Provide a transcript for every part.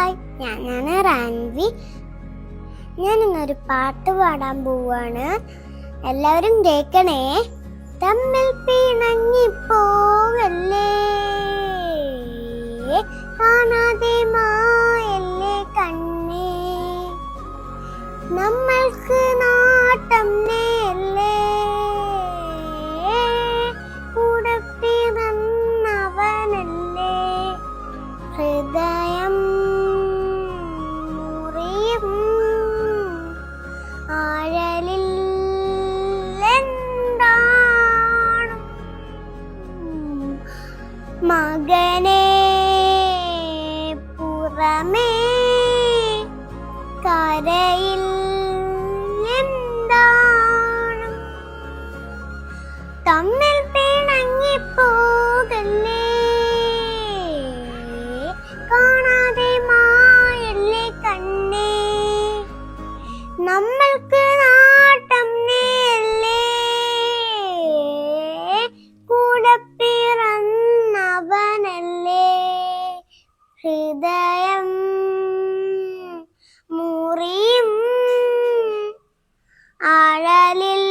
Hi, ഞാനാണ് റാൻവി. ഞാനിന്നൊരു പാട്ട് പാടാൻ പോവാണ്. എല്ലാവരും കേൾക്കണേ. തമ്മിൽ പിണങ്ങിപ്പോകല്ലേ, കാണാതെ മായല്ലേ കണ്ണേ, നമ്മൾക്ക് നാട്ടം നേല്ലേ, കൂടെ പിറന്നവനല്ലേ, ഹൃദയം മുറിയും ആഴലിൽ എന്താണ് മകനെ പുറമേ കരയിൽ എന്താണ്, തമ്മിൽ പിണങ്ങിപ്പോകല്ലേ, കാണാതെ മായല്ലേ കണ്ണേ, നമ്മൾക്ക് നാട്ടം നേല്ലേ, കൂടെ പിറന്നവനല്ലേ, ഹൃദയം മുറിയും ആഴലിൽ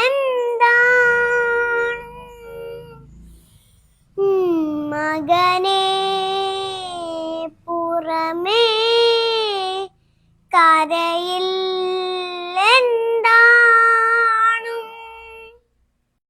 എന്താണ് മകനെ പുറമേ കരയിൽ